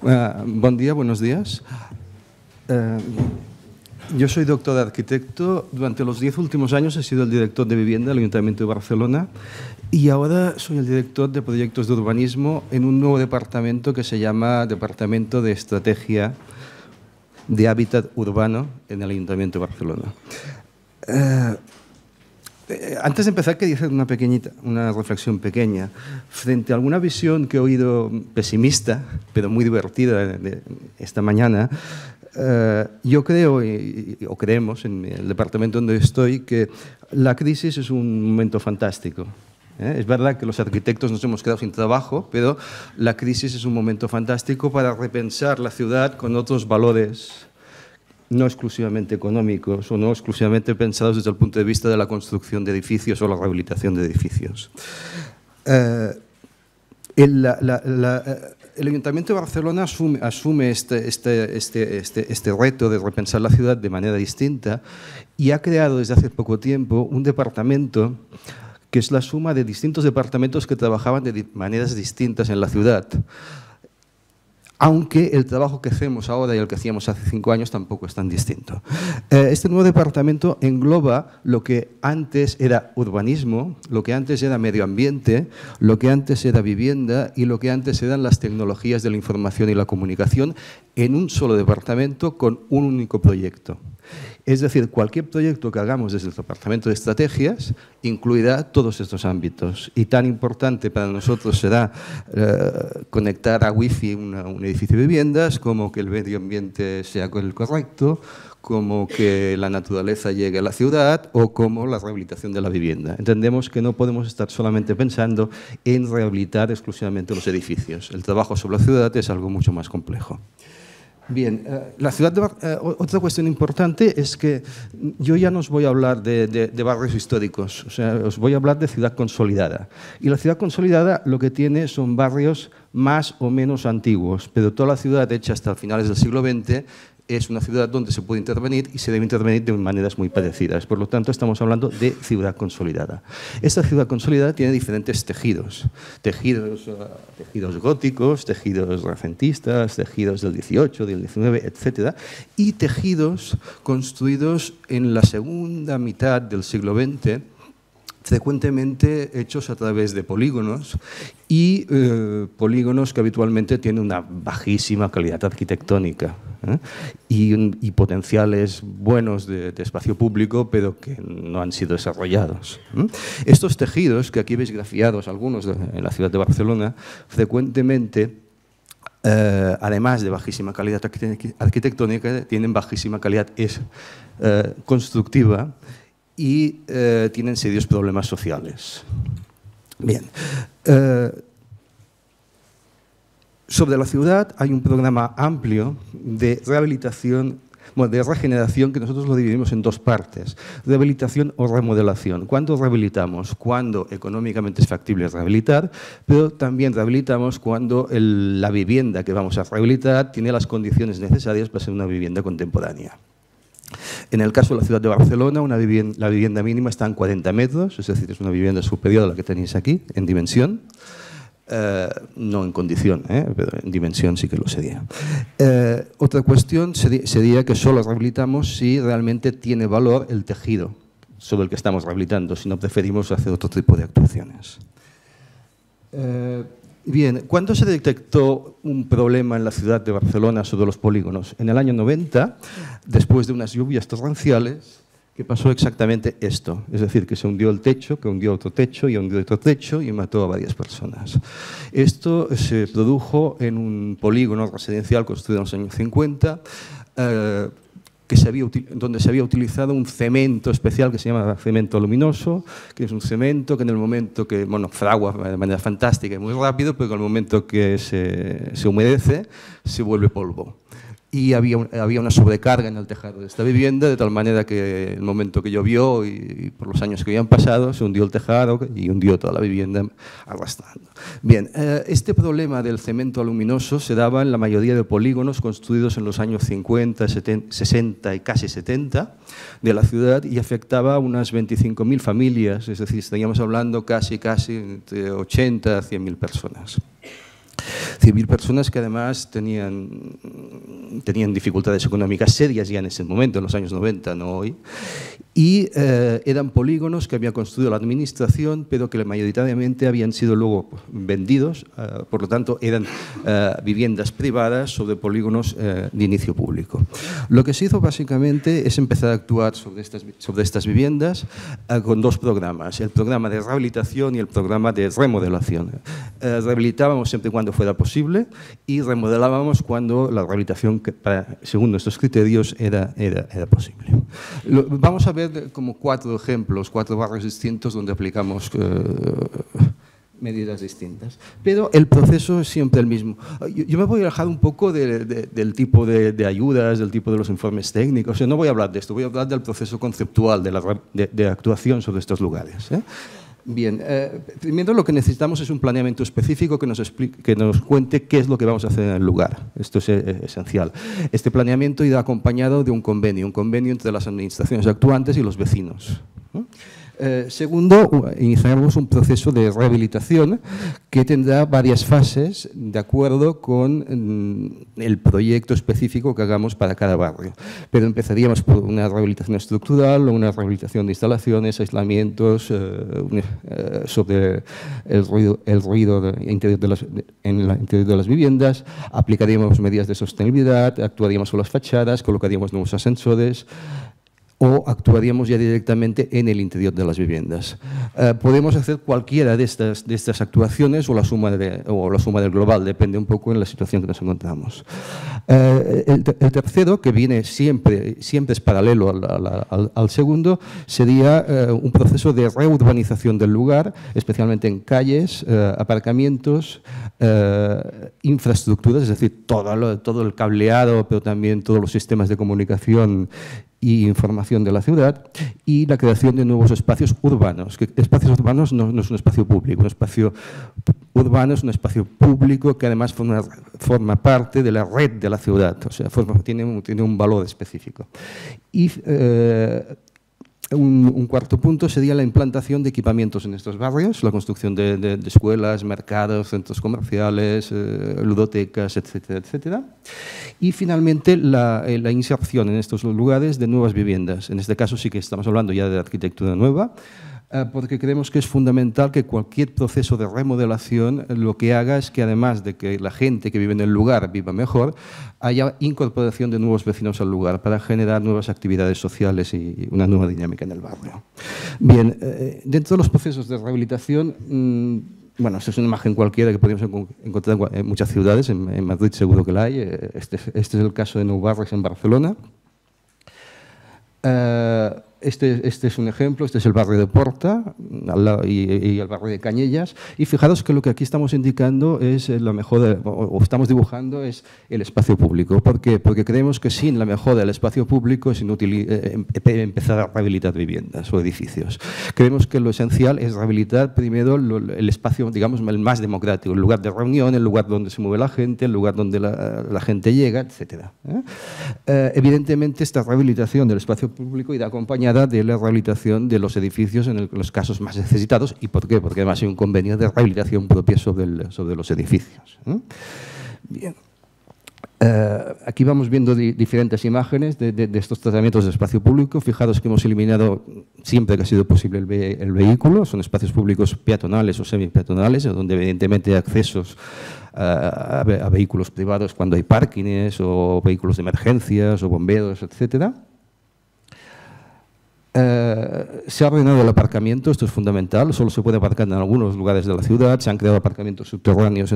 Buen día, buenos días. Yo soy doctor de arquitecto. Durante los 10 últimos años he sido el director de vivienda del Ayuntamiento de Barcelona y ahora soy el director de proyectos de urbanismo en un nuevo departamento que se llama Departamento de Estrategia de Hábitat Urbano en el Ayuntamiento de Barcelona. Antes de empezar, quería hacer una reflexión pequeña. Frente a alguna visión que he oído pesimista, pero muy divertida esta mañana, yo creo, o creemos en el departamento donde estoy, que la crisis es un momento fantástico. Es verdad que los arquitectos nos hemos quedado sin trabajo, pero la crisis es un momento fantástico para repensar la ciudad con otros valores no exclusivamente económicos o no exclusivamente pensados desde el punto de vista de la construcción de edificios o la rehabilitación de edificios. El Ayuntamiento de Barcelona asume este reto de repensar la ciudad de manera distinta y ha creado desde hace poco tiempo un departamento que es la suma de distintos departamentos que trabajaban de maneras distintas en la ciudad. Aunque el trabajo que hacemos ahora y el que hacíamos hace 5 años tampoco es tan distinto. Este nuevo departamento engloba lo que antes era urbanismo, lo que antes era medio ambiente, lo que antes era vivienda y lo que antes eran las tecnologías de la información y la comunicación en un solo departamento con un único proyecto. Es decir, cualquier proyecto que hagamos desde el Departamento de Estrategias incluirá todos estos ámbitos. Y tan importante para nosotros será conectar a Wi-Fi un edificio de viviendas, como que el medio ambiente sea el correcto, como que la naturaleza llegue a la ciudad o como la rehabilitación de la vivienda. Entendemos que no podemos estar solamente pensando en rehabilitar exclusivamente los edificios. El trabajo sobre la ciudad es algo mucho más complejo. Bien, otra cuestión importante es que yo ya no os voy a hablar de barrios históricos, o sea, os voy a hablar de ciudad consolidada. Y la ciudad consolidada lo que tiene son barrios más o menos antiguos, pero toda la ciudad hecha hasta finales del siglo XX es una ciudad donde se puede intervenir y se debe intervenir de maneras muy parecidas. Por lo tanto, estamos hablando de ciudad consolidada. Esta ciudad consolidada tiene diferentes tejidos. Tejidos góticos, tejidos renacentistas, tejidos del 18, del 19, etc. Y tejidos construidos en la segunda mitad del siglo XX, frecuentemente hechos a través de polígonos y polígonos que habitualmente tienen una bajísima calidad arquitectónica y potenciales buenos de espacio público, pero que no han sido desarrollados. Estos tejidos, que aquí veis grafiados algunos en la ciudad de Barcelona, frecuentemente, además de bajísima calidad arquitectónica, tienen bajísima calidad constructiva y tienen serios problemas sociales. Bien. Sobre la ciudad hay un programa amplio de rehabilitación, de regeneración, que nosotros lo dividimos en dos partes: rehabilitación o remodelación. ¿Cuándo rehabilitamos? Cuando económicamente es factible rehabilitar, pero también rehabilitamos cuando la vivienda que vamos a rehabilitar tiene las condiciones necesarias para ser una vivienda contemporánea. En el caso de la ciudad de Barcelona, la vivienda mínima está en 40 metros, es decir, es una vivienda superior a la que tenéis aquí, en dimensión. No en condición, pero en dimensión sí que lo sería. Otra cuestión sería que solo rehabilitamos si realmente tiene valor el tejido sobre el que estamos rehabilitando, si no preferimos hacer otro tipo de actuaciones. Bien, ¿cuándo se detectó un problema en la ciudad de Barcelona sobre los polígonos? En el año 90, después de unas lluvias torrenciales, que pasó exactamente esto. Es decir, que se hundió el techo, que hundió otro techo y hundió otro techo y mató a varias personas. Esto se produjo en un polígono residencial construido en los años 50, donde se había utilizado un cemento especial que se llama cemento luminoso, que es un cemento que en el momento que fragua de manera fantástica y muy rápido, pero en el momento que se humedece se vuelve polvo. Y había una sobrecarga en el tejado de esta vivienda, de tal manera que en el momento que llovió y por los años que habían pasado, se hundió el tejado y hundió toda la vivienda arrastrando. Bien, este problema del cemento aluminoso se daba en la mayoría de polígonos construidos en los años 50, 60 y casi 70 de la ciudad y afectaba a unas 25.000 familias, es decir, estaríamos hablando casi entre 80 a 100.000 personas. 100.000 personas que además tenían dificultades económicas serias ya en ese momento, en los años 90, no hoy, y eran polígonos que había construido la administración, pero que mayoritariamente habían sido luego vendidos, por lo tanto eran viviendas privadas sobre polígonos de inicio público. Lo que se hizo básicamente es empezar a actuar sobre estas viviendas con dos programas, el programa de rehabilitación y el programa de remodelación. Rehabilitábamos siempre y cuando fuera posible y remodelábamos cuando la rehabilitación, según nuestros criterios, era posible. Vamos a ver como 4 ejemplos, 4 barrios distintos donde aplicamos medidas distintas. Pero el proceso es siempre el mismo. Yo me voy a alejar un poco del tipo de ayudas, del tipo de los informes técnicos. O sea, no voy a hablar de esto, voy a hablar del proceso conceptual de actuación sobre estos lugares. Bien, primero lo que necesitamos es un planeamiento específico que nos cuente qué es lo que vamos a hacer en el lugar. Esto es esencial. Este planeamiento irá acompañado de un convenio entre las administraciones actuantes y los vecinos. Segundo, iniciaremos un proceso de rehabilitación que tendrá varias fases de acuerdo con el proyecto específico que hagamos para cada barrio. Pero empezaríamos por una rehabilitación estructural o una rehabilitación de instalaciones, aislamientos, sobre el ruido en el interior de las viviendas, aplicaríamos medidas de sostenibilidad, actuaríamos con las fachadas, colocaríamos nuevos ascensores, o actuaríamos ya directamente en el interior de las viviendas. Podemos hacer cualquiera de estas actuaciones o la suma del global, depende un poco de la situación que nos encontramos. El tercero, que viene siempre es paralelo al segundo, sería un proceso de reurbanización del lugar, especialmente en calles, aparcamientos, infraestructuras, es decir, todo el cableado, pero también todos los sistemas de comunicación y información de la ciudad, y la creación de nuevos espacios urbanos. Espacios urbanos no es un espacio público, un espacio urbano es un espacio público que además forma parte de la red de la ciudad, o sea, tiene un valor específico. Y un cuarto punto sería la implantación de equipamientos en estos barrios, la construcción de escuelas, mercados, centros comerciales, ludotecas, etcétera, etcétera. Y finalmente la inserción en estos lugares de nuevas viviendas. En este caso sí que estamos hablando ya de arquitectura nueva, porque creemos que es fundamental que cualquier proceso de remodelación lo que haga es que además de que la gente que vive en el lugar viva mejor, haya incorporación de nuevos vecinos al lugar para generar nuevas actividades sociales y una nueva dinámica en el barrio. Bien, dentro de los procesos de rehabilitación, bueno, esta es una imagen cualquiera que podríamos encontrar en muchas ciudades, en Madrid seguro que la hay, este es el caso de Nou Barris en Barcelona. Este es un ejemplo, este es el barrio de Porta y el barrio de Cañellas. Y fijaros que lo que aquí estamos indicando es la mejora, o estamos dibujando, es el espacio público. ¿Por qué? Porque creemos que sin la mejora del espacio público es inútil empezar a rehabilitar viviendas o edificios. Creemos que lo esencial es rehabilitar primero el espacio, digamos, el más democrático, el lugar de reunión, el lugar donde se mueve la gente, el lugar donde la gente llega, etc. Evidentemente, esta rehabilitación del espacio público irá acompañada de la rehabilitación de los edificios en los casos más necesitados. ¿Y por qué? Porque además hay un convenio de rehabilitación propia sobre los edificios. Bien. Aquí vamos viendo diferentes imágenes de estos tratamientos de espacio público. Fijaros que hemos eliminado siempre que ha sido posible el vehículo. Son espacios públicos peatonales o semi-peatonales, donde evidentemente hay accesos a vehículos privados cuando hay parkings o vehículos de emergencias o bomberos, etcétera. Se ha ordenado el aparcamiento, esto es fundamental, solo se puede aparcar en algunos lugares de la ciudad, se han creado aparcamientos subterráneos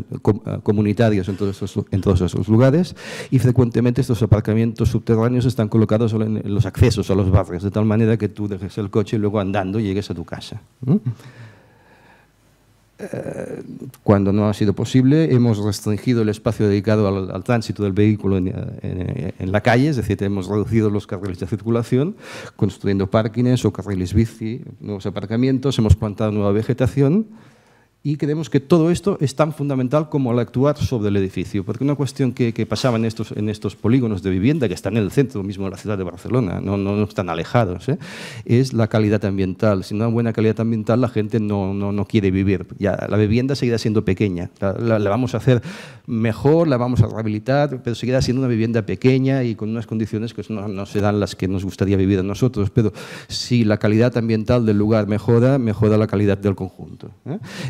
comunitarios en todos esos lugares y frecuentemente estos aparcamientos subterráneos están colocados solo en los accesos a los barrios, de tal manera que tú dejes el coche y luego andando llegues a tu casa. Cuando no ha sido posible, hemos restringido el espacio dedicado al tránsito del vehículo en la calle, es decir, hemos reducido los carriles de circulación, construyendo parkings o carriles bici, nuevos aparcamientos, hemos plantado nueva vegetación Y creemos que todo esto es tan fundamental como el actuar sobre el edificio, porque una cuestión que pasaba en estos polígonos de vivienda, que están en el centro mismo de la ciudad de Barcelona, no están alejados, es la calidad ambiental. Sin una buena calidad ambiental, la gente no quiere vivir. Ya, la vivienda seguirá siendo pequeña, la vamos a hacer mejor, la vamos a rehabilitar, pero seguirá siendo una vivienda pequeña y con unas condiciones que no serán las que nos gustaría vivir a nosotros, pero si la calidad ambiental del lugar mejora la calidad del conjunto.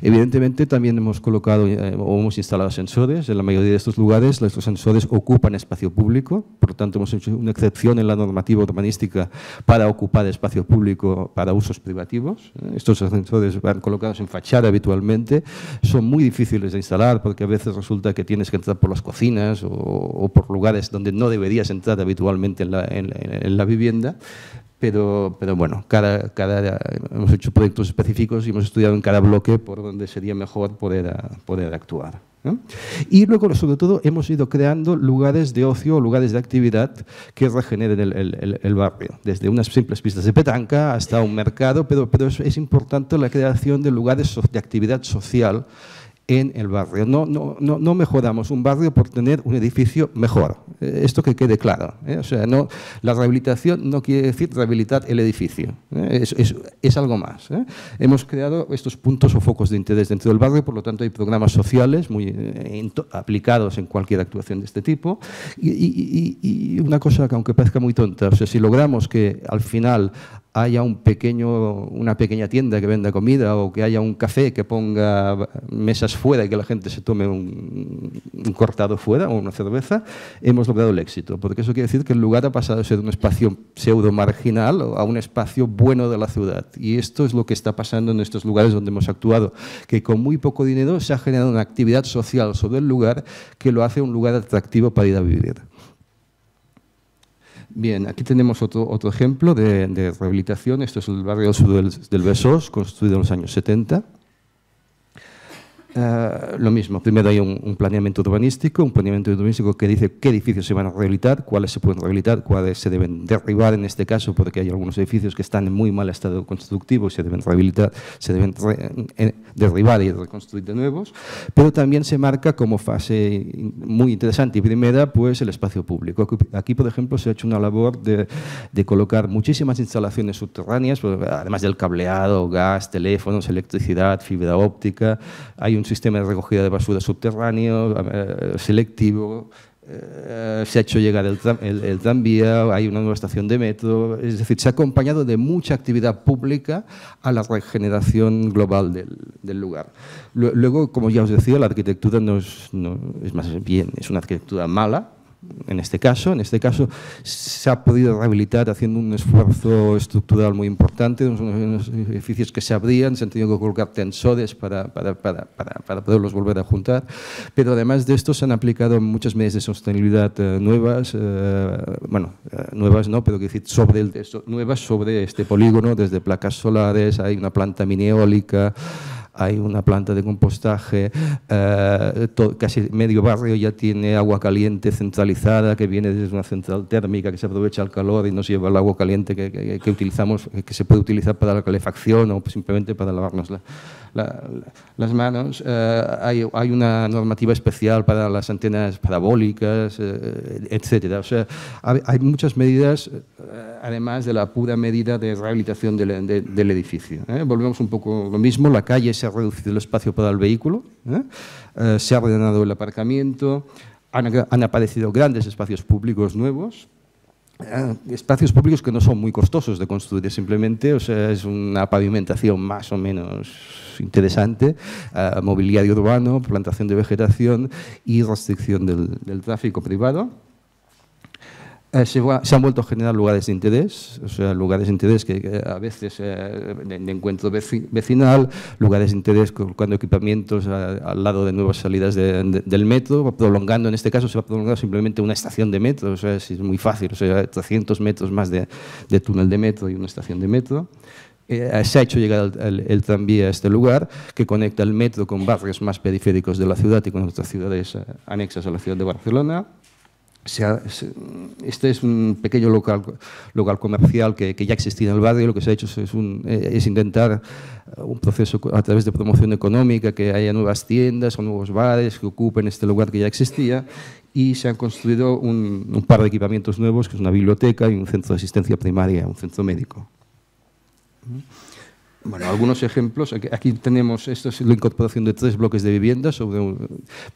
Evidentemente también hemos colocado o hemos instalado sensores. En la mayoría de estos lugares estos sensores ocupan espacio público, por lo tanto hemos hecho una excepción en la normativa urbanística para ocupar espacio público para usos privativos. Estos sensores van colocados en fachada habitualmente, son muy difíciles de instalar porque a veces resulta que tienes que entrar por las cocinas o por lugares donde no deberías entrar habitualmente en la vivienda. Pero bueno, hemos hecho proyectos específicos y hemos estudiado en cada bloque por donde sería mejor poder actuar, ¿no? Y luego, sobre todo, hemos ido creando lugares de ocio o lugares de actividad que regeneren el barrio, desde unas simples pistas de petanca hasta un mercado, pero es importante la creación de lugares de actividad social en el barrio. No mejoramos un barrio por tener un edificio mejor. Esto que quede claro. O sea, la rehabilitación no quiere decir rehabilitar el edificio. Es algo más. Hemos creado estos puntos o focos de interés dentro del barrio, por lo tanto hay programas sociales muy aplicados en cualquier actuación de este tipo. Y una cosa que aunque parezca muy tonta, o sea, si logramos que al final haya una pequeña tienda que venda comida o que haya un café que ponga mesas fuera y que la gente se tome un cortado fuera o una cerveza, hemos logrado el éxito. Porque eso quiere decir que el lugar ha pasado de ser un espacio pseudo marginal a un espacio bueno de la ciudad. Y esto es lo que está pasando en estos lugares donde hemos actuado, que con muy poco dinero se ha generado una actividad social sobre el lugar que lo hace un lugar atractivo para ir a vivir. Bien, aquí tenemos otro ejemplo de rehabilitación. Esto es el barrio sur del Besós, construido en los años 70. Lo mismo, primero hay un planeamiento urbanístico que dice qué edificios se van a rehabilitar, cuáles se pueden rehabilitar, cuáles se deben derribar en este caso, porque hay algunos edificios que están en muy mal estado constructivo y se deben rehabilitar, se deben derribar y reconstruir de nuevos, pero también se marca como fase muy interesante y primera, pues el espacio público. Aquí, por ejemplo, se ha hecho una labor de colocar muchísimas instalaciones subterráneas, además del cableado, gas, teléfonos, electricidad, fibra óptica. Hay un sistema de recogida de basura subterráneo, selectivo, se ha hecho llegar el tranvía, hay una nueva estación de metro, es decir, se ha acompañado de mucha actividad pública a la regeneración global del lugar. Luego, como ya os decía, la arquitectura es una arquitectura mala. En este caso se ha podido rehabilitar haciendo un esfuerzo estructural muy importante, unos edificios que se abrían, se han tenido que colocar tensores para poderlos volver a juntar, pero además de esto se han aplicado muchas medidas de sostenibilidad nuevas, nuevas no, pero quiero decir nuevas sobre este polígono, desde placas solares, hay una planta mini eólica, hay una planta de compostaje, casi medio barrio ya tiene agua caliente centralizada que viene desde una central térmica que se aprovecha el calor y nos lleva el agua caliente que utilizamos, que se puede utilizar para la calefacción o simplemente para lavarnos las manos. Hay una normativa especial para las antenas parabólicas, etcétera. O sea, hay muchas medidas, además de la pura medida de rehabilitación del edificio. Volvemos un poco lo mismo, la calle se ha reducido el espacio para el vehículo, se ha ordenado el aparcamiento, han aparecido grandes espacios públicos nuevos, espacios públicos que no son muy costosos de construir, simplemente, o sea, es una pavimentación más o menos interesante, mobiliario urbano, plantación de vegetación y restricción del tráfico privado. Se han vuelto a generar lugares de interés, o sea, lugares de interés que a veces de encuentro vecinal, lugares de interés colocando equipamientos al lado de nuevas salidas del metro, prolongando, en este caso se va a prolongar simplemente una estación de metro, o sea, es muy fácil, o sea, 300 metros más de túnel de metro y una estación de metro. Se ha hecho llegar el tranvía a este lugar que conecta el metro con barrios más periféricos de la ciudad y con otras ciudades anexas a la ciudad de Barcelona. Este es un pequeño local comercial que ya existía en el barrio. Lo que se ha hecho es intentar un proceso a través de promoción económica, que haya nuevas tiendas o nuevos bares que ocupen este lugar que ya existía, y se han construido un par de equipamientos nuevos, que es una biblioteca y un centro de asistencia primaria, un centro médico. Bueno, algunos ejemplos. Aquí tenemos, esto es la incorporación de 3 bloques de viviendas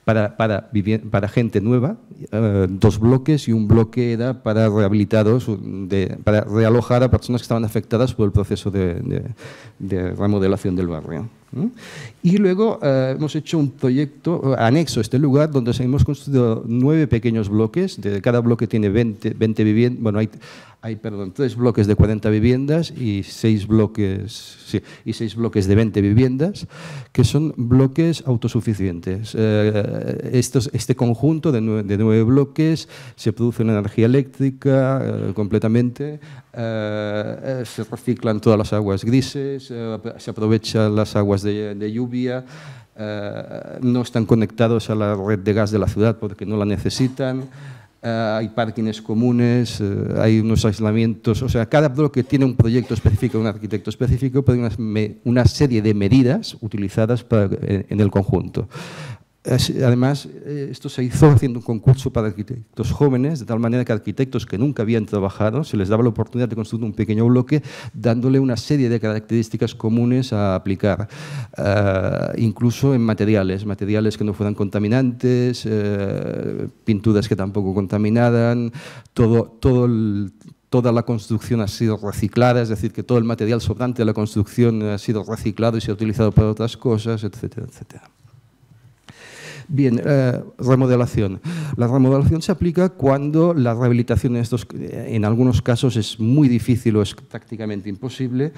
para gente nueva, 2 bloques, y un bloque era para rehabilitados, para realojar a personas que estaban afectadas por el proceso de remodelación del barrio. Y luego hemos hecho un proyecto anexo a este lugar donde hemos construido 9 pequeños bloques. Cada bloque tiene 20 viviendas. Bueno, hay 3 bloques de 40 viviendas y 6 bloques de 20 viviendas, que son bloques autosuficientes. Este conjunto de 9 bloques se produce una energía eléctrica completamente, se reciclan todas las aguas grises, se aprovechan las aguas de lluvia, no están conectados a la red de gas de la ciudad porque no la necesitan. Hay parkings comunes, hay unos aislamientos. O sea, cada bloque tiene un proyecto específico, un arquitecto específico, pero hay una serie de medidas utilizadas en el conjunto. Además, esto se hizo haciendo un concurso para arquitectos jóvenes, de tal manera que arquitectos que nunca habían trabajado se les daba la oportunidad de construir un pequeño bloque, dándole una serie de características comunes a aplicar, incluso en materiales que no fueran contaminantes, pinturas que tampoco contaminaran, toda la construcción ha sido reciclada, es decir, que todo el material sobrante de la construcción ha sido reciclado y se ha utilizado para otras cosas, etcétera, etcétera. Bien, remodelación. La remodelación se aplica cuando la rehabilitación en algunos casos es muy difícil o es prácticamente imposible.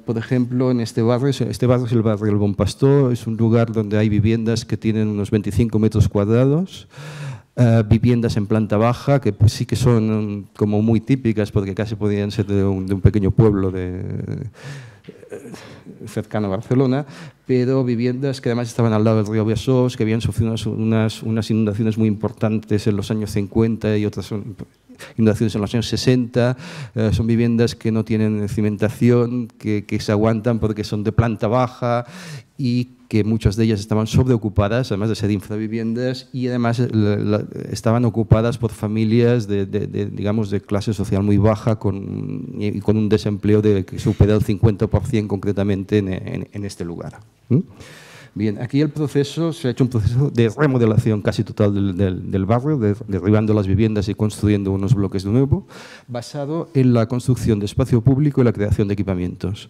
Por ejemplo, en este barrio es el barrio del Bon Pastor, es un lugar donde hay viviendas que tienen unos 25 metros cuadrados, viviendas en planta baja, que pues sí que son como muy típicas porque casi podrían ser de un pequeño pueblo cercano a Barcelona, pero viviendas que además estaban al lado del río Besós, que habían sufrido unas inundaciones muy importantes en los años 50 y otras inundaciones en los años 60. Son viviendas que no tienen cimentación, que se aguantan porque son de planta baja y que muchas de ellas estaban sobreocupadas, además de ser infraviviendas, y además estaban ocupadas por familias digamos, de clase social muy baja con un desempleo que supera el 50% concretamente en este lugar. Bien, aquí se ha hecho un proceso de remodelación casi total del barrio, derribando las viviendas y construyendo unos bloques de nuevo, basado en la construcción de espacio público y la creación de equipamientos.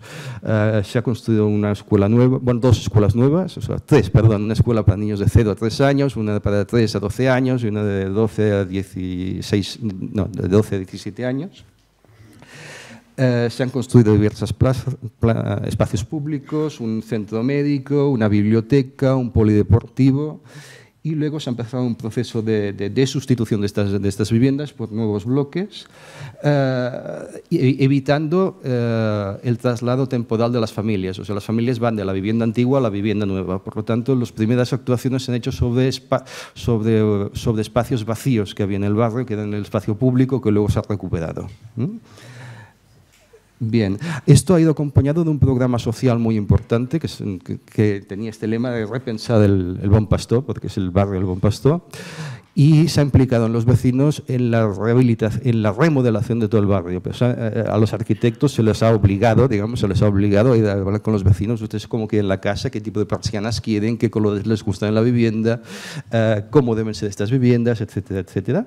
Se ha construido una escuela nueva, bueno, 2 escuelas nuevas, o sea, 3, perdón, una escuela para niños de 0 a 3 años, una para 3 a 12 años y una de 12 a 17 años. Se han construido diversos espacios públicos, un centro médico, una biblioteca, un polideportivo, y luego se ha empezado un proceso de sustitución de estas viviendas por nuevos bloques, evitando el traslado temporal de las familias. O sea, las familias van de la vivienda antigua a la vivienda nueva. Por lo tanto, las primeras actuaciones se han hecho sobre espacios vacíos que había en el barrio, que eran el espacio público, que luego se ha recuperado. Bien, esto ha ido acompañado de un programa social muy importante que tenía este lema de repensar el Bon Pastor, porque es el barrio del Bon Pastor, y se ha implicado en los vecinos en la remodelación de todo el barrio. Pues a los arquitectos se les ha obligado, a ir a hablar con los vecinos, ustedes cómo quieren la casa, qué tipo de persianas quieren, qué colores les gustan en la vivienda, cómo deben ser estas viviendas, etcétera, etcétera.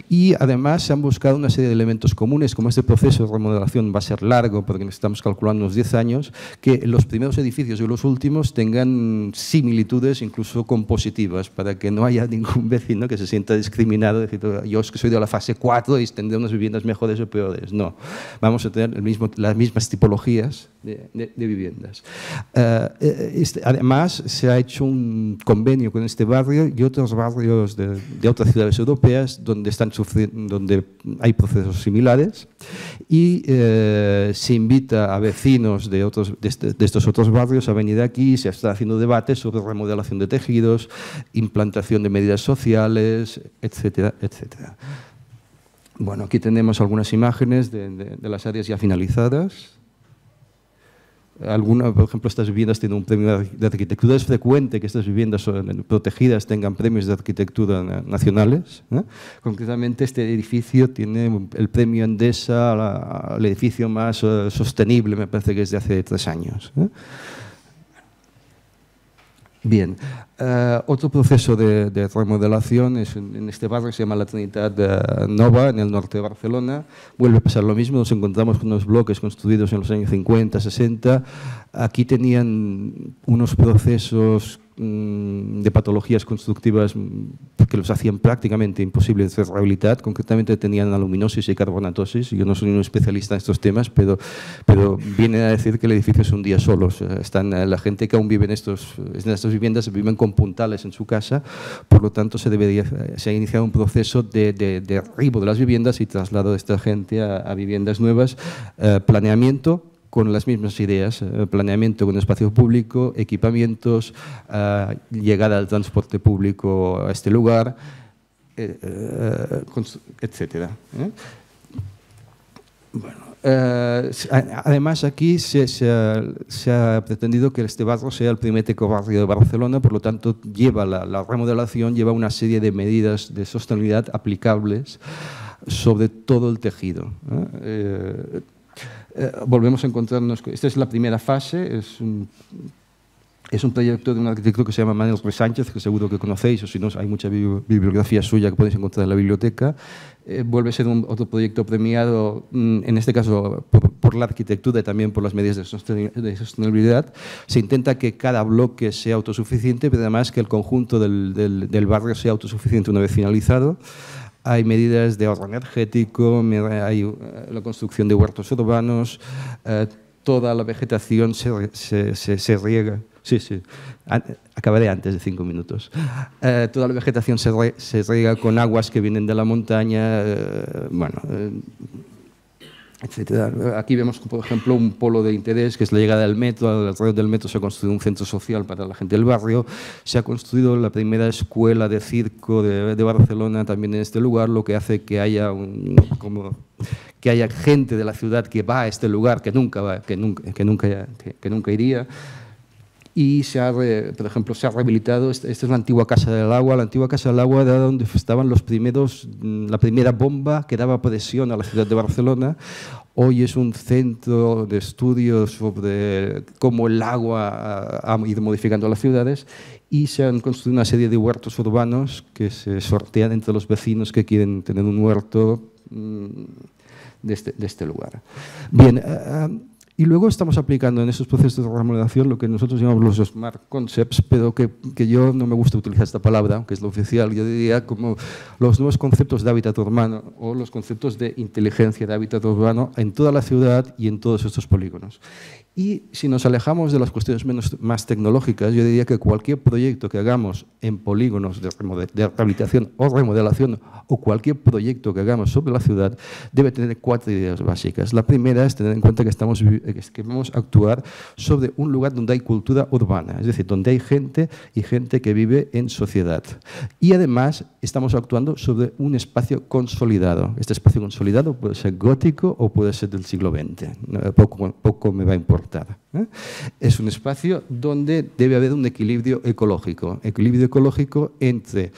Y además se han buscado una serie de elementos comunes, como este proceso de remodelación va a ser largo, porque estamos calculando unos 10 años, que los primeros edificios y los últimos tengan similitudes, incluso compositivas, para que no haya ningún vecino que se sienta discriminado, decir, yo es que soy de la fase 4 y tendré unas viviendas mejores o peores. No, vamos a tener las mismas tipologías de viviendas. Además, se ha hecho un convenio con este barrio y otros barrios de otras ciudades europeas donde hay procesos similares, y se invita a vecinos de estos otros barrios a venir aquí. Se está haciendo debates sobre remodelación de tejidos, implantación de medidas sociales, coches, etcétera, etcétera. Bueno, aquí tenemos algunas imágenes de las áreas ya finalizadas. Por ejemplo, estas viviendas tienen un premio de arquitectura. Es frecuente que estas viviendas protegidas tengan premios de arquitectura nacionales. Concretamente, este edificio tiene el premio Endesa al edificio más sostenible, me parece que es de hace 3 años. Bien, otro proceso de remodelación es en este barrio que se llama La Trinitat Nova, en el norte de Barcelona. Vuelve a pasar lo mismo, nos encontramos con unos bloques construidos en los años 50, 60. Aquí tenían unos procesos de patologías constructivas que los hacían prácticamente imposibles de rehabilitar. Concretamente tenían aluminosis y carbonatosis. Yo no soy un especialista en estos temas, pero viene a decir que el edificio es un día solo. O sea, la gente que aún vive en estas viviendas viven con puntales en su casa, por lo tanto se ha iniciado un proceso de derribo de las viviendas y traslado de esta gente a viviendas nuevas, planeamiento con las mismas ideas, planeamiento con espacio público, equipamientos, llegada del transporte público a este lugar, etcétera. Bueno, además, aquí se ha pretendido que este barrio sea el primer ecobarrio de Barcelona, por lo tanto, la remodelación lleva una serie de medidas de sostenibilidad aplicables sobre todo el tejido. Volvemos a encontrarnos. Esta es la primera fase, es un proyecto de un arquitecto que se llama Manuel Ruiz Sánchez, que seguro que conocéis, o si no, hay mucha bibliografía suya que podéis encontrar en la biblioteca. Vuelve a ser otro proyecto premiado, en este caso por la arquitectura y también por las medidas de sostenibilidad. Se intenta que cada bloque sea autosuficiente, pero además que el conjunto del barrio sea autosuficiente una vez finalizado. Hay medidas de ahorro energético, hay la construcción de huertos urbanos, toda la vegetación se riega. Sí, acabaré antes de 5 minutos. Toda la vegetación se riega con aguas que vienen de la montaña, etcétera. Aquí vemos, por ejemplo, un polo de interés que es la llegada del metro. Alrededor del metro se ha construido un centro social para la gente del barrio. Se ha construido la primera escuela de circo de Barcelona también en este lugar, lo que hace que haya gente de la ciudad que va a este lugar que nunca iría. Y por ejemplo, se ha rehabilitado, esta es la antigua Casa del Agua. La antigua Casa del Agua era donde estaban la primera bomba que daba presión a la ciudad de Barcelona. Hoy es un centro de estudios sobre cómo el agua ha ido modificando las ciudades, y se han construido una serie de huertos urbanos que se sortean entre los vecinos que quieren tener un huerto de este lugar. Bien. Y luego estamos aplicando en esos procesos de remodelación lo que nosotros llamamos los smart concepts, pero que yo no me gusta utilizar esta palabra, aunque es lo oficial. Yo diría como los nuevos conceptos de hábitat urbano o los conceptos de inteligencia de hábitat urbano en toda la ciudad y en todos estos polígonos. Y si nos alejamos de las cuestiones más tecnológicas, yo diría que cualquier proyecto que hagamos en polígonos de rehabilitación o remodelación, o cualquier proyecto que hagamos sobre la ciudad, debe tener 4 ideas básicas. La primera es tener en cuenta que vamos a actuar sobre un lugar donde hay cultura urbana, es decir, donde hay gente y gente que vive en sociedad. Y además estamos actuando sobre un espacio consolidado. Este espacio consolidado puede ser gótico o puede ser del siglo XX. Poco me va a importar. Es un espacio donde debe haber un equilibrio ecológico entre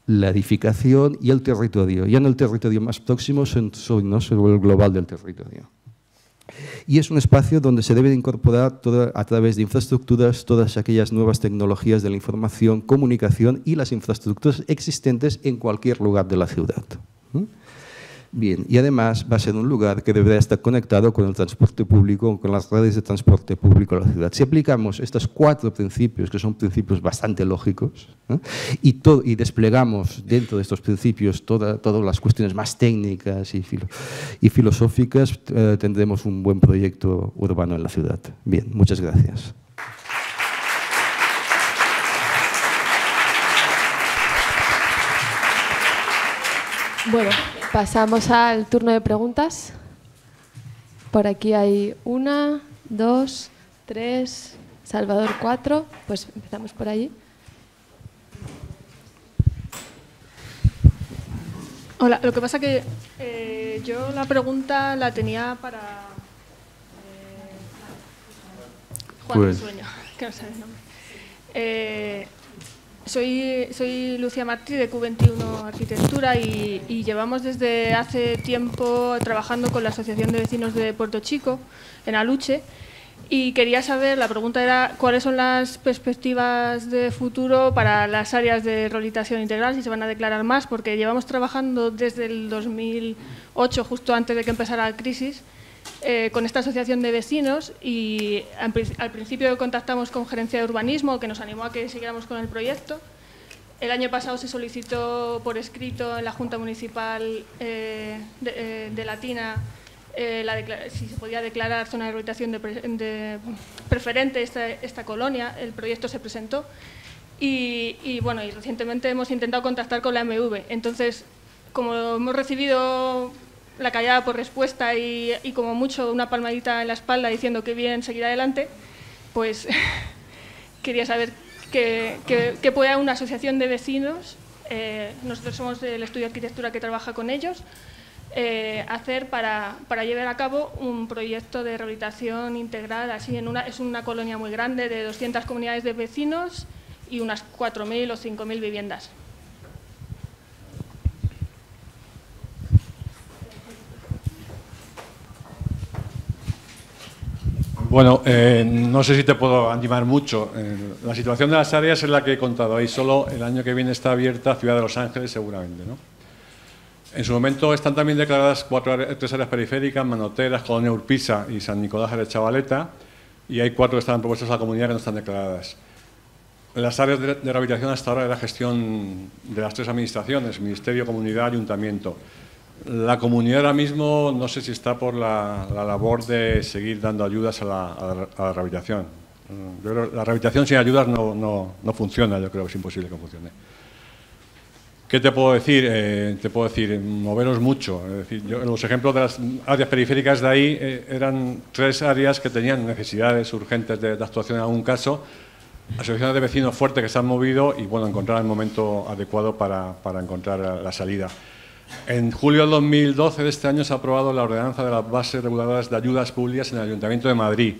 la edificación y el territorio. Ya en el territorio más próximo, no sobre el global del territorio. Y es un espacio donde se debe incorporar a través de infraestructuras todas aquellas nuevas tecnologías de la información, comunicación y las infraestructuras existentes en cualquier lugar de la ciudad. Bien, y además va a ser un lugar que deberá estar conectado con el transporte público, con las redes de transporte público de la ciudad. Si aplicamos estos 4 principios, que son principios bastante lógicos, y desplegamos dentro de estos principios todas las cuestiones más técnicas y filosóficas, tendremos un buen proyecto urbano en la ciudad. Bien, muchas gracias. Bueno, pasamos al turno de preguntas. Por aquí hay 1, 2, 3, Salvador 4. Pues empezamos por allí. Hola, lo que pasa que yo la pregunta la tenía para Juan del Sueño, que no sabe el nombre. Soy Lucía Martí de Q21 Arquitectura y llevamos desde hace tiempo trabajando con la Asociación de Vecinos de Puerto Chico, en Aluche, y quería saber, la pregunta era, ¿cuáles son las perspectivas de futuro para las áreas de rehabilitación integral, si se van a declarar más? Porque llevamos trabajando desde el 2008, justo antes de que empezara la crisis, con esta asociación de vecinos, y al principio contactamos con Gerencia de Urbanismo, que nos animó a que siguiéramos con el proyecto. El año pasado se solicitó por escrito en la Junta Municipal de Latina si se podía declarar zona de rehabilitación preferente esta colonia. El proyecto se presentó y bueno, y recientemente hemos intentado contactar con la MV. Entonces, como hemos recibido la callada por respuesta y como mucho una palmadita en la espalda diciendo que bien seguir adelante, pues quería saber qué puede una asociación de vecinos, nosotros somos del estudio de arquitectura que trabaja con ellos, hacer para llevar a cabo un proyecto de rehabilitación integral. Así es una colonia muy grande de 200 comunidades de vecinos y unas 4.000 o 5.000 viviendas. Bueno, no sé si te puedo animar mucho. La situación de las áreas es la que he contado ahí. Solo el año que viene está abierta Ciudad de Los Ángeles, seguramente, ¿no? En su momento están también declaradas 3 áreas periféricas: Manoteras, Colonia Urpisa y San Nicolás de Chavaleta, y hay 4 que están propuestas a la comunidad que no están declaradas. Las áreas de rehabilitación hasta ahora era gestión de las 3 administraciones: Ministerio, Comunidad, Ayuntamiento. La comunidad ahora mismo no sé si está por la labor de seguir dando ayudas a la rehabilitación. Yo creo que la rehabilitación sin ayudas no funciona, yo creo que es imposible que funcione. ¿Qué te puedo decir? Te puedo decir, moveros mucho. Es decir, los ejemplos de las áreas periféricas de ahí eran 3 áreas que tenían necesidades urgentes de actuación en algún caso, asociaciones de vecinos fuertes que se han movido y bueno, encontrar el momento adecuado para encontrar la salida. En julio del 2012 de este año se ha aprobado la ordenanza de las bases reguladoras de ayudas públicas en el Ayuntamiento de Madrid.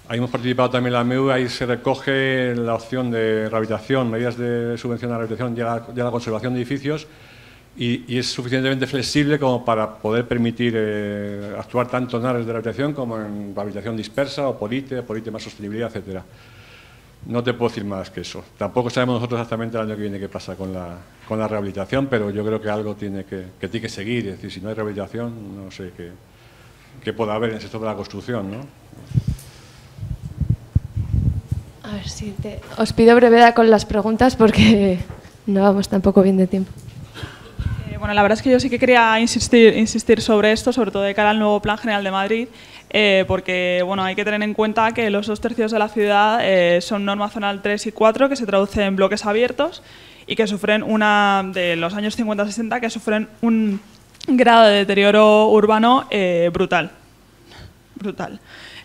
Ahí hemos participado también la AMEU, ahí se recoge la opción de rehabilitación, medidas de subvención a la rehabilitación y a la conservación de edificios, y es suficientemente flexible como para poder permitir actuar tanto en áreas de rehabilitación como en rehabilitación dispersa o por ITE más sostenibilidad, etcétera. No te puedo decir más que eso. Tampoco sabemos nosotros exactamente el año que viene qué pasa con la rehabilitación, pero yo creo que algo tiene que seguir. Es decir, si no hay rehabilitación, no sé qué pueda haber en el sector de la construcción, ¿no? A ver si os pido brevedad con las preguntas porque no vamos tampoco bien de tiempo. Bueno, la verdad es que yo sí que quería insistir sobre esto, sobre todo de cara al nuevo Plan General de Madrid, porque bueno, hay que tener en cuenta que los 2/3 de la ciudad son norma zonal 3 y 4, que se traduce en bloques abiertos y que sufren de los años 50-60, que sufren un grado de deterioro urbano brutal.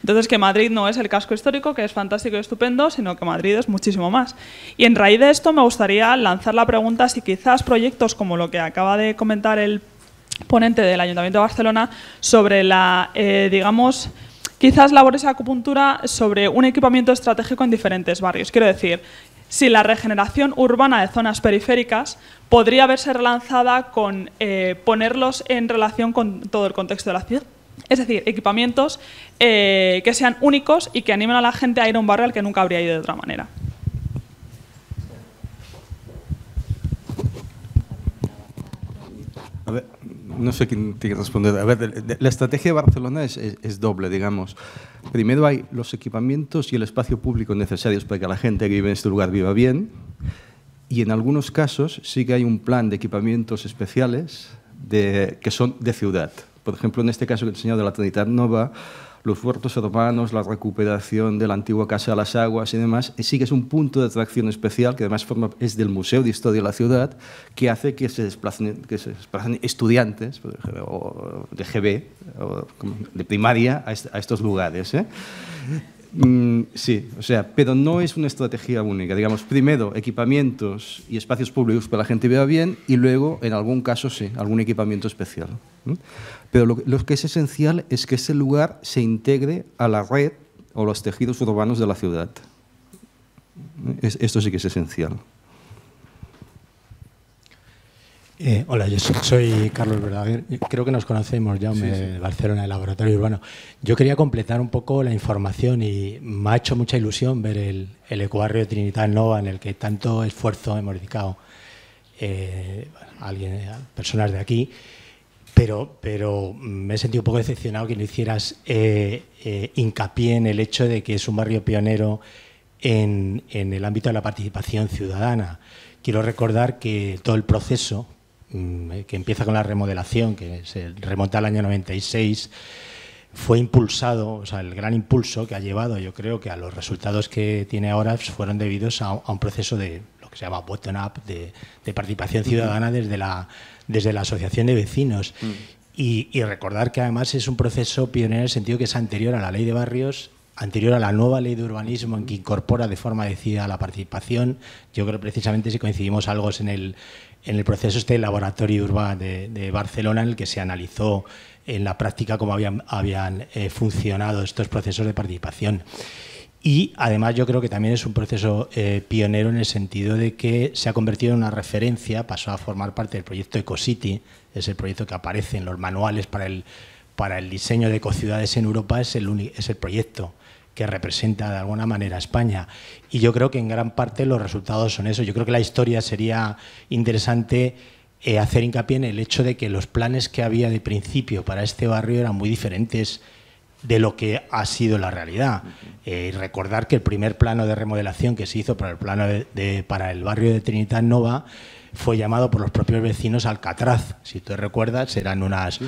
Entonces, que Madrid no es el casco histórico, que es fantástico y estupendo, sino que Madrid es muchísimo más. Y en raíz de esto me gustaría lanzar la pregunta si quizás proyectos como lo que acaba de comentar el ponente del Ayuntamiento de Barcelona sobre digamos, quizás labores de acupuntura sobre un equipamiento estratégico en diferentes barrios. Quiero decir, si la regeneración urbana de zonas periféricas podría verse relanzada con ponerlos en relación con todo el contexto de la ciudad. Es decir, equipamientos que sean únicos y que animen a la gente a ir a un barrio al que nunca habría ido de otra manera. A ver, no sé quién tiene que responder. A ver, la estrategia de Barcelona es doble, digamos. Primero hay los equipamientos y el espacio público necesarios para que la gente que vive en este lugar viva bien. Y en algunos casos sí que hay un plan de equipamientos especiales que son de ciudad. Por ejemplo, en este caso que he enseñado de la Trinitat Nova, los huertos urbanos, la recuperación de la antigua Casa de las Aguas y demás, sí que es un punto de atracción especial, que además es del Museo de Historia de la Ciudad, que hace que se desplacen estudiantes o de GB, o de primaria, a estos lugares. Sí, o sea, pero no es una estrategia única. Digamos, primero equipamientos y espacios públicos para que la gente vea bien y luego, en algún caso, sí, algún equipamiento especial. Pero lo que es esencial es que ese lugar se integre a la red o los tejidos urbanos de la ciudad. Esto sí que es esencial. Hola, yo soy Carlos Verdaguer. Creo que nos conocemos, Jaume, de Barcelona, el Laboratorio Urbano. Yo quería completar un poco la información y me ha hecho mucha ilusión ver el ecobarrio de Trinitat Nova, en el que tanto esfuerzo hemos dedicado personas de aquí, pero me he sentido un poco decepcionado que no hicieras hincapié en el hecho de que es un barrio pionero en el ámbito de la participación ciudadana. Quiero recordar que todo el proceso que empieza con la remodelación, que se remonta al año 96, fue impulsado, o sea, el gran impulso que ha llevado, yo creo que a los resultados que tiene ahora fueron debidos a un proceso de lo que se llama bottom-up, de participación ciudadana desde la asociación de vecinos. Y recordar que además es un proceso pionero en el sentido que es anterior a la ley de barrios, anterior a la nueva ley de urbanismo, en que incorpora de forma decidida la participación. Yo creo precisamente si coincidimos algo en el proceso este laboratorio urbano de Barcelona, en el que se analizó en la práctica cómo habían funcionado estos procesos de participación. Y además yo creo que también es un proceso pionero en el sentido de que se ha convertido en una referencia, pasó a formar parte del proyecto EcoCity, es el proyecto que aparece en los manuales para el diseño de ecociudades en Europa, es el proyecto que representa de alguna manera a España. Y yo creo que en gran parte los resultados son eso. Yo creo que la historia sería interesante hacer hincapié en el hecho de que los planes que había de principio para este barrio eran muy diferentes de lo que ha sido la realidad. Y recordar que el primer plano de remodelación que se hizo para el barrio de Trinitat Nova fue llamado por los propios vecinos Alcatraz. Si tú recuerdas, eran unos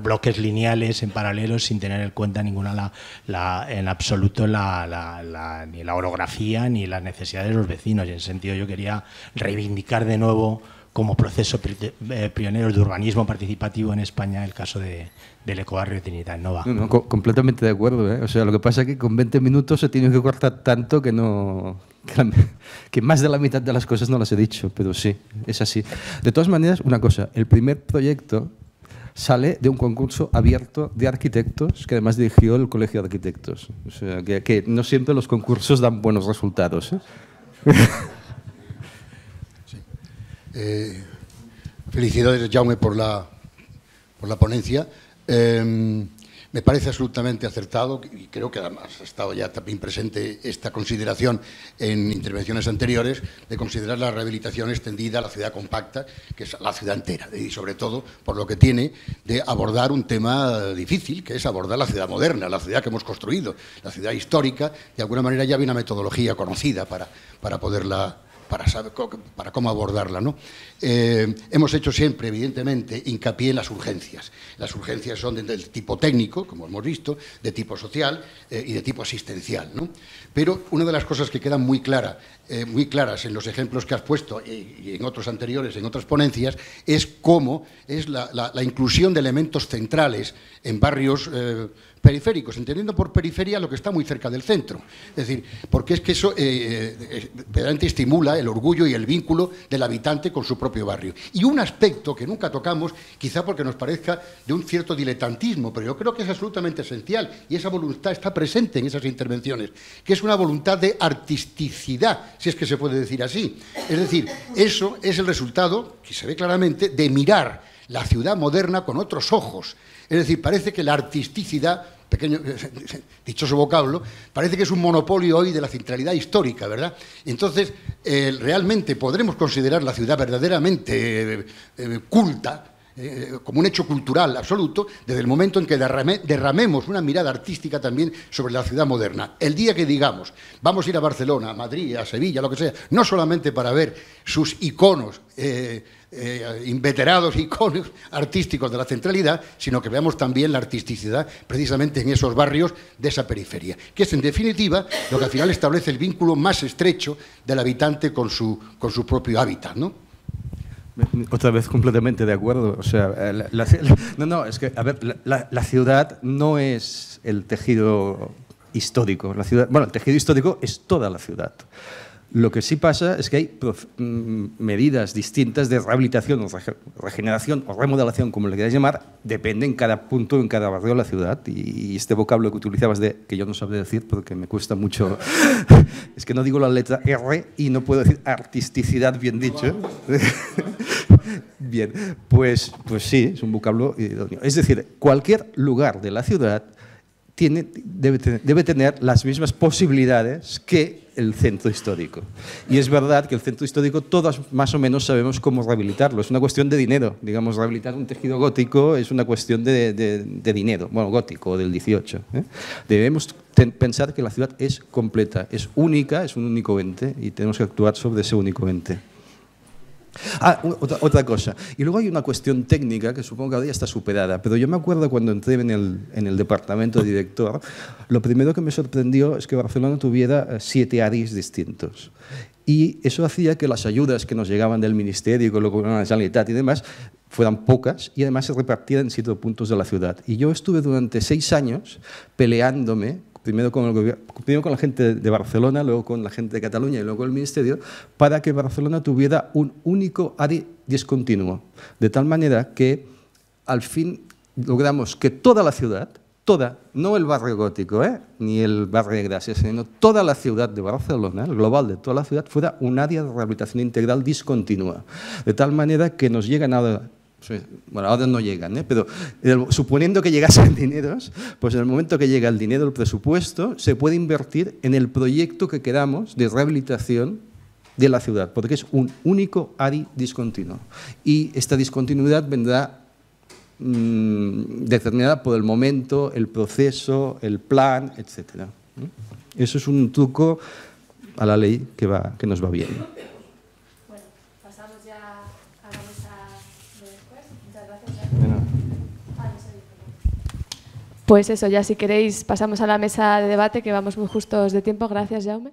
bloques lineales en paralelo sin tener en cuenta ninguna en absoluto ni la orografía ni las necesidades de los vecinos. Y en ese sentido yo quería reivindicar de nuevo como proceso pionero de urbanismo participativo en España el caso del ecobarrio de Trinitat Nova. No, completamente de acuerdo, ¿eh? O sea, lo que pasa es que con 20 minutos se tiene que cortar tanto que más de la mitad de las cosas no las he dicho, pero sí, es así. De todas maneras, una cosa, el primer proyecto sale de un concurso abierto de arquitectos que además dirigió el Colegio de Arquitectos. O sea, que no siempre los concursos dan buenos resultados, ¿eh? Felicidades, Jaume, por la ponencia. Me parece absolutamente acertado y creo que además ha estado ya también presente esta consideración en intervenciones anteriores de considerar la rehabilitación extendida a la ciudad compacta, que es la ciudad entera, y sobre todo por lo que tiene de abordar un tema difícil, que es abordar la ciudad moderna, la ciudad que hemos construido, la ciudad histórica. De alguna manera ya había una metodología conocida para poderla para cómo abordarla, ¿no? Hemos hecho siempre, evidentemente, hincapié en las urgencias. Las urgencias son del tipo técnico, como hemos visto, de tipo social y de tipo asistencial, ¿no? Pero una de las cosas que quedan muy claras en los ejemplos que has puesto y en otros anteriores, en otras ponencias, es cómo es la inclusión de elementos centrales en barrios periféricos, entendiendo por periferia lo que está muy cerca del centro. Es decir, porque es que eso verdaderamente estimula el orgullo y el vínculo del habitante con su propio barrio. Y un aspecto que nunca tocamos, quizá porque nos parezca de un cierto diletantismo, pero yo creo que es absolutamente esencial, y esa voluntad está presente en esas intervenciones, que es una voluntad de artisticidad, si es que se puede decir así. Es decir, eso es el resultado, que se ve claramente, de mirar la ciudad moderna con otros ojos. Es decir, parece que la artisticidad, pequeño dichoso vocablo, parece que es un monopolio hoy de la centralidad histórica, ¿verdad? Entonces, realmente podremos considerar la ciudad verdaderamente culta, como un hecho cultural absoluto, desde el momento en que derramemos una mirada artística también sobre la ciudad moderna. El día que digamos, vamos a ir a Barcelona, a Madrid, a Sevilla, lo que sea, no solamente para ver sus iconos, inveterados iconos artísticos de la centralidad, sino que veamos también la artisticidad precisamente en esos barrios de esa periferia, que es en definitiva lo que al final establece el vínculo más estrecho del habitante con su propio hábitat, ¿no? Otra vez completamente de acuerdo. O sea, es que, a ver, la ciudad no es el tejido histórico. La ciudad, bueno, el tejido histórico es toda la ciudad. Lo que sí pasa es que hay medidas distintas de rehabilitación, o regeneración o remodelación, como le queráis llamar, depende en cada punto, en cada barrio de la ciudad. Y este vocablo que utilizabas, que yo no sabría decir porque me cuesta mucho, es que no digo la letra R y no puedo decir artisticidad bien dicho. Bien, pues sí, es un vocablo idóneo. Es decir, cualquier lugar de la ciudad debe tener las mismas posibilidades que el centro histórico. Y es verdad que el centro histórico todos más o menos sabemos cómo rehabilitarlo. Es una cuestión de dinero. Digamos, rehabilitar un tejido gótico es una cuestión de dinero. Bueno, gótico, del 18. Debemos pensar que la ciudad es completa, es única, es un único ente y tenemos que actuar sobre ese único ente. Otra cosa. Y luego hay una cuestión técnica que supongo que ahora ya está superada, pero yo me acuerdo cuando entré en el departamento de director, lo primero que me sorprendió es que Barcelona tuviera 7 ADIs distintos. Y eso hacía que las ayudas que nos llegaban del Ministerio, con lo que la Generalitat y demás, fueran pocas y además se repartieran en 7 puntos de la ciudad. Y yo estuve durante 6 años peleándome, primero con la gente de Barcelona, luego con la gente de Cataluña y luego con el Ministerio, para que Barcelona tuviera un único ADI discontinuo. De tal manera que al fin logramos que toda la ciudad, no el barrio gótico, ni el barrio de Gracia, sino toda la ciudad de Barcelona, el global de toda la ciudad, fuera un área de rehabilitación integral discontinua. De tal manera que nos llegan ahora... Bueno, ahora no llegan, pero suponiendo que llegasen dineros, pues en el momento que llega el dinero, el presupuesto, se puede invertir en el proyecto que queramos de rehabilitación de la ciudad, porque es un único ADI discontinuo. Y esta discontinuidad vendrá determinada por el momento, el proceso, el plan, etc. Eso es un truco a la ley que nos va bien. Pues eso, ya si queréis pasamos a la mesa de debate, que vamos muy justos de tiempo. Gracias, Jaume.